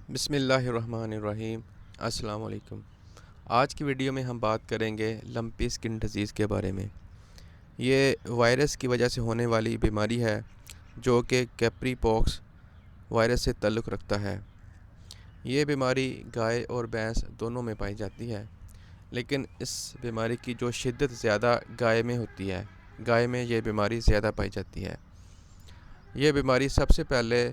بسم اللہ الرحمن الرحیم۔ السلام علیکم۔ آج کی ویڈیو میں ہم بات کریں گے لمپی سکن ڈیزیز کے بارے میں۔ یہ وائرس کی وجہ سے ہونے والی بیماری ہے جو کہ کیپری پوکس وائرس سے تعلق رکھتا ہے۔ یہ بیماری گائے اور بھینس دونوں میں پائی جاتی ہے، لیکن اس بیماری کی جو شدت زیادہ گائے میں ہوتی ہے، گائے میں یہ بیماری زیادہ پائی جاتی ہے۔ یہ بیماری سب سے پہلے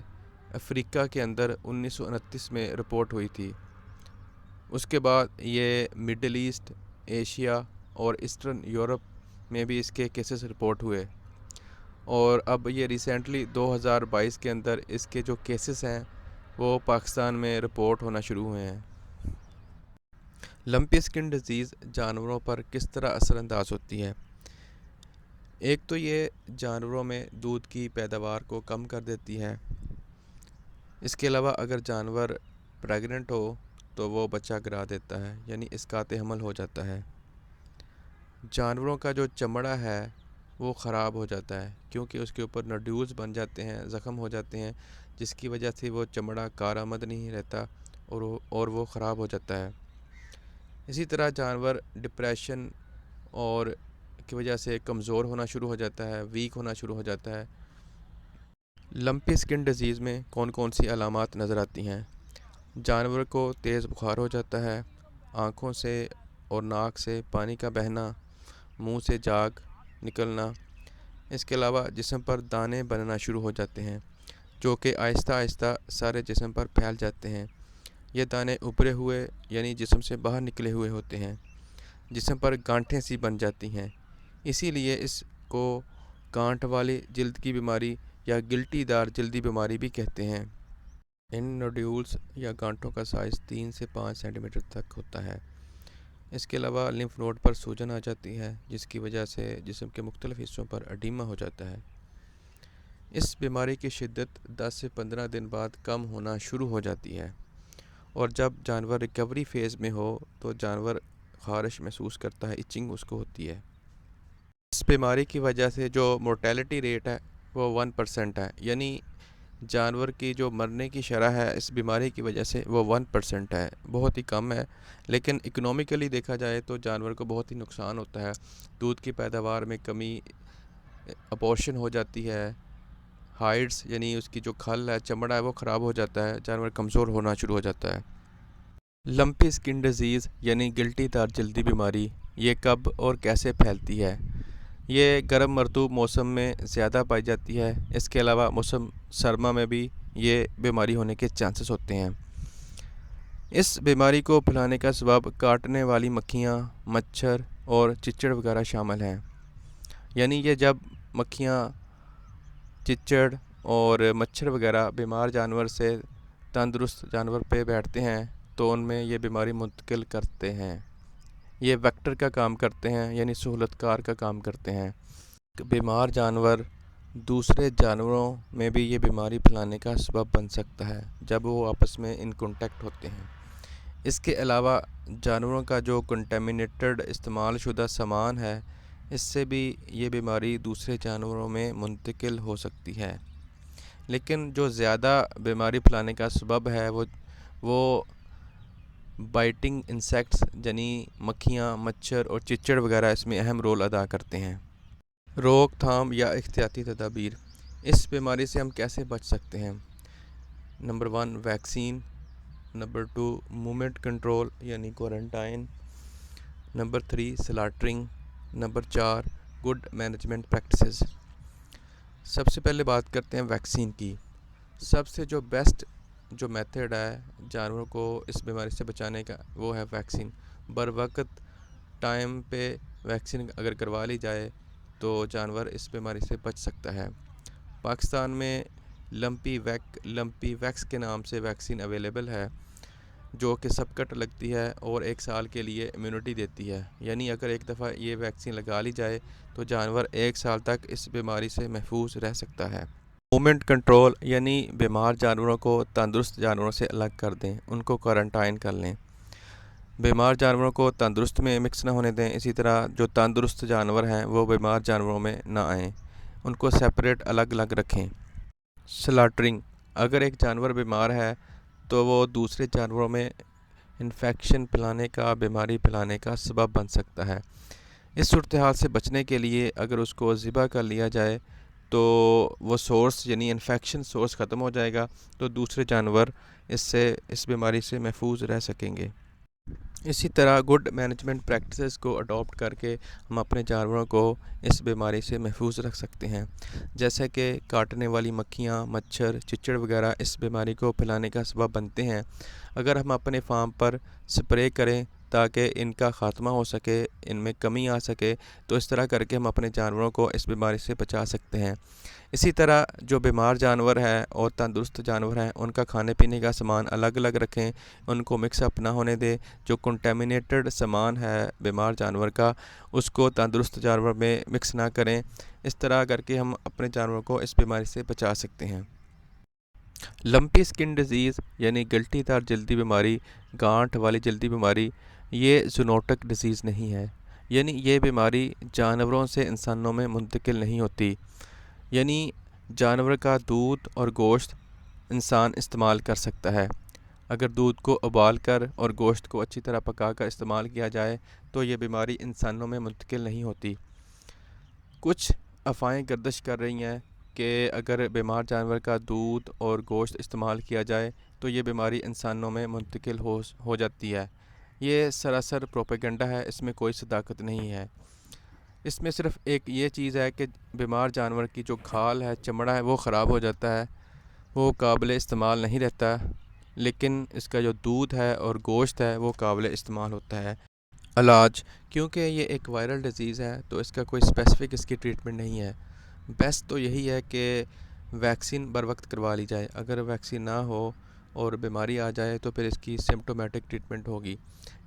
افریقہ کے اندر 1929 میں رپورٹ ہوئی تھی۔ اس کے بعد یہ مڈل ایسٹ، ایشیا اور ایسٹرن یورپ میں بھی اس کے کیسز رپورٹ ہوئے، اور اب یہ ریسنٹلی 2022 کے اندر اس کے جو کیسز ہیں وہ پاکستان میں رپورٹ ہونا شروع ہوئے ہیں۔ لمپی سکن ڈیزیز جانوروں پر کس طرح اثر انداز ہوتی ہے؟ ایک تو یہ جانوروں میں دودھ کی پیداوار کو کم کر دیتی ہے۔ اس کے علاوہ اگر جانور پریگننٹ ہو تو وہ بچہ گرا دیتا ہے، یعنی اسقاط حمل ہو جاتا ہے۔ جانوروں کا جو چمڑا ہے وہ خراب ہو جاتا ہے، کیونکہ اس کے اوپر نوڈیولز بن جاتے ہیں، زخم ہو جاتے ہیں، جس کی وجہ سے وہ چمڑا کارآمد نہیں رہتا اور وہ خراب ہو جاتا ہے۔ اسی طرح جانور ڈپریشن اور کی وجہ سے کمزور ہونا شروع ہو جاتا ہے، ویک ہونا شروع ہو جاتا ہے۔ لمپی سکن ڈیزیز میں کون کون سی علامات نظر آتی ہیں؟ جانور کو تیز بخار ہو جاتا ہے، آنکھوں سے اور ناک سے پانی کا بہنا، منہ سے جاگ نکلنا۔ اس کے علاوہ جسم پر دانے بننا شروع ہو جاتے ہیں، جو کہ آہستہ آہستہ سارے جسم پر پھیل جاتے ہیں۔ یہ دانے ابھرے ہوئے یعنی جسم سے باہر نکلے ہوئے ہوتے ہیں۔ جسم پر گانٹھیں سی بن جاتی ہیں، اسی لیے اس کو گانٹھ والی جلد کی بیماری یا گلٹی دار جلدی بیماری بھی کہتے ہیں۔ ان نوڈیولز یا گانٹھوں کا سائز 3 سے 5 سینٹی میٹر تک ہوتا ہے۔ اس کے علاوہ لمف نوڈ پر سوجن آ جاتی ہے، جس کی وجہ سے جسم کے مختلف حصوں پر اڈیما ہو جاتا ہے۔ اس بیماری کی شدت 10 سے 15 دن بعد کم ہونا شروع ہو جاتی ہے، اور جب جانور ریکوری فیز میں ہو تو جانور خارش محسوس کرتا ہے، ایچنگ اس کو ہوتی ہے۔ اس بیماری کی وجہ سے جو مورٹیلٹی ریٹ ہے وہ 1% ہے، یعنی جانور کی جو مرنے کی شرح ہے اس بیماری کی وجہ سے وہ 1% ہے، بہت ہی کم ہے۔ لیکن اکنومیکلی دیکھا جائے تو جانور کو بہت ہی نقصان ہوتا ہے۔ دودھ کی پیداوار میں کمی، اپورشن ہو جاتی ہے، ہائڈز یعنی اس کی جو کھل ہے، چمڑا ہے، وہ خراب ہو جاتا ہے، جانور کمزور ہونا شروع ہو جاتا ہے۔ لمپی سکن ڈیزیز یعنی گلٹی دار جلدی بیماری یہ کب اور کیسے پھیلتی ہے؟ یہ گرم مرطوب موسم میں زیادہ پائی جاتی ہے۔ اس کے علاوہ موسم سرما میں بھی یہ بیماری ہونے کے چانسز ہوتے ہیں۔ اس بیماری کو پھیلانے کا سبب کاٹنے والی مکھیاں، مچھر اور چچڑ وغیرہ شامل ہیں۔ یعنی یہ جب مکھیاں، چچڑ اور مچھر وغیرہ بیمار جانور سے تندرست جانور پہ بیٹھتے ہیں تو ان میں یہ بیماری منتقل کرتے ہیں۔ یہ ویکٹر کا کام کرتے ہیں، یعنی سہولت کار کا کام کرتے ہیں۔ بیمار جانور دوسرے جانوروں میں بھی یہ بیماری پھیلانے کا سبب بن سکتا ہے جب وہ آپس میں ان کانٹیکٹ ہوتے ہیں۔ اس کے علاوہ جانوروں کا جو کنٹامینیٹڈ استعمال شدہ سامان ہے، اس سے بھی یہ بیماری دوسرے جانوروں میں منتقل ہو سکتی ہے۔ لیکن جو زیادہ بیماری پھیلانے کا سبب ہے وہ بائٹنگ انسیکٹس یعنی مکھیاں، مچھر اور چچڑ وغیرہ اس میں اہم رول ادا کرتے ہیں۔ روک تھام یا احتیاطی تدابیر۔ اس بیماری سے ہم کیسے بچ سکتے ہیں؟ Number 1 vaccine, number 2 movement control یعنی quarantine, number 3 slaughtering, number 4 good management practices. سب سے پہلے بات کرتے ہیں ویکسین کی۔ سب سے جو بیسٹ جو میتھڈ ہے جانوروں کو اس بیماری سے بچانے کا وہ ہے ویکسین۔ بروقت ٹائم پہ ویکسین اگر کروا لی جائے تو جانور اس بیماری سے بچ سکتا ہے۔ پاکستان میں لمپی ویکس کے نام سے ویکسین اویلیبل ہے، جو کہ سبکٹ لگتی ہے اور 1 سال کے لیے امیونٹی دیتی ہے۔ یعنی اگر ایک دفعہ یہ ویکسین لگا لی جائے تو جانور 1 سال تک اس بیماری سے محفوظ رہ سکتا ہے۔ موومنٹ کنٹرول یعنی بیمار جانوروں کو تندرست جانوروں سے الگ کر دیں، ان کو کوارنٹائن کر لیں۔ بیمار جانوروں کو تندرست میں مکس نہ ہونے دیں، اسی طرح جو تندرست جانور ہیں وہ بیمار جانوروں میں نہ آئیں، ان کو سیپریٹ الگ الگ رکھیں۔ سلاٹرنگ، اگر ایک جانور بیمار ہے تو وہ دوسرے جانوروں میں انفیکشن پھیلانے کا، بیماری پھیلانے کا سبب بن سکتا ہے۔ اس صورتحال سے بچنے کے لیے اگر اس کو ذبح کر لیا جائے تو وہ سورس یعنی انفیکشن سورس ختم ہو جائے گا، تو دوسرے جانور اس بیماری سے محفوظ رہ سکیں گے۔ اسی طرح گڈ مینجمنٹ پریکٹسز کو اڈاپٹ کر کے ہم اپنے جانوروں کو اس بیماری سے محفوظ رکھ سکتے ہیں، جیسے کہ کاٹنے والی مکھیاں، مچھر، چچڑ وغیرہ اس بیماری کو پھیلانے کا سبب بنتے ہیں۔ اگر ہم اپنے فارم پر سپرے کریں تاکہ ان کا خاتمہ ہو سکے، ان میں کمی آ سکے، تو اس طرح کر کے ہم اپنے جانوروں کو اس بیماری سے بچا سکتے ہیں۔ اسی طرح جو بیمار جانور ہیں اور تندرست جانور ہیں، ان کا کھانے پینے کا سامان الگ الگ رکھیں، ان کو مکس اپ نہ ہونے دیں۔ جو کنٹامینیٹڈ سامان ہے بیمار جانور کا، اس کو تندرست جانور میں مکس نہ کریں۔ اس طرح کر کے ہم اپنے جانوروں کو اس بیماری سے بچا سکتے ہیں۔ لمپی سکن ڈیزیز یعنی گلٹی دار جلدی بیماری، گانٹھ والی جلدی بیماری، یہ زونوٹک ڈیزیز نہیں ہے، یعنی یہ بیماری جانوروں سے انسانوں میں منتقل نہیں ہوتی۔ یعنی جانور کا دودھ اور گوشت انسان استعمال کر سکتا ہے۔ اگر دودھ کو ابال کر اور گوشت کو اچھی طرح پکا کر استعمال کیا جائے تو یہ بیماری انسانوں میں منتقل نہیں ہوتی۔ کچھ افواہیں گردش کر رہی ہیں کہ اگر بیمار جانور کا دودھ اور گوشت استعمال کیا جائے تو یہ بیماری انسانوں میں منتقل ہو جاتی ہے۔ یہ سراسر پروپیگنڈا ہے، اس میں کوئی صداقت نہیں ہے۔ اس میں صرف ایک یہ چیز ہے کہ بیمار جانور کی جو کھال ہے، چمڑا ہے، وہ خراب ہو جاتا ہے، وہ قابل استعمال نہیں رہتا، لیکن اس کا جو دودھ ہے اور گوشت ہے وہ قابل استعمال ہوتا ہے۔ علاج، کیونکہ یہ ایک وائرل ڈیزیز ہے تو اس کا کوئی اسپیسیفک اس کی ٹریٹمنٹ نہیں ہے۔ بیسٹ تو یہی ہے کہ ویکسین بر وقت کروا لی جائے۔ اگر ویکسین نہ ہو اور بیماری آ جائے تو پھر اس کی سمپٹومیٹک ٹریٹمنٹ ہوگی،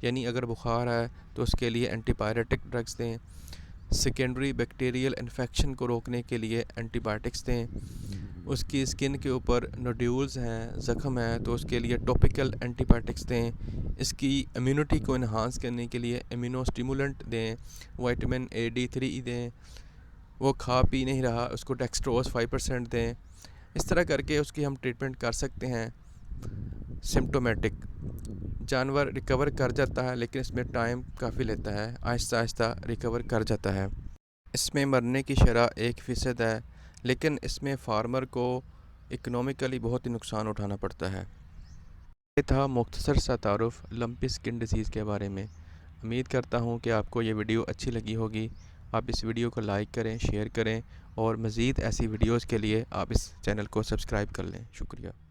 یعنی اگر بخار ہے تو اس کے لیے اینٹی بایوٹک ڈرگس دیں، سیکنڈری بیکٹیریل انفیکشن کو روکنے کے لیے اینٹی بایوٹکس دیں۔ اس کی اسکن کے اوپر نوڈیولز ہیں، زخم ہیں، تو اس کے لیے ٹاپیکل اینٹی بایوٹکس دیں۔ اس کی امیونٹی کو انہانس کرنے کے لیے امیونو اسٹیمولنٹ دیں، وائٹامن A, D3 دیں۔ وہ کھا پی نہیں رہا، اس کو ڈیکسٹروز 5% دیں۔ اس طرح کر کے اس کی ہم ٹریٹمنٹ کر سکتے ہیں۔ سمپٹومیٹک جانور ریکور کر جاتا ہے، لیکن اس میں ٹائم کافی لیتا ہے، آہستہ آہستہ ریکور کر جاتا ہے۔ اس میں مرنے کی شرح 1% ہے، لیکن اس میں فارمر کو اکنومیکلی بہت ہی نقصان اٹھانا پڑتا ہے۔ یہ تھا مختصر سا تعارف لمپی سکن ڈیزیز کے بارے میں۔ امید کرتا ہوں کہ آپ کو یہ ویڈیو اچھی لگی ہوگی۔ آپ اس ویڈیو کو لائک کریں، شیئر کریں، اور مزید ایسی ویڈیوز کے لیے آپ اس چینل کو سبسکرائب کر لیں۔ شکریہ۔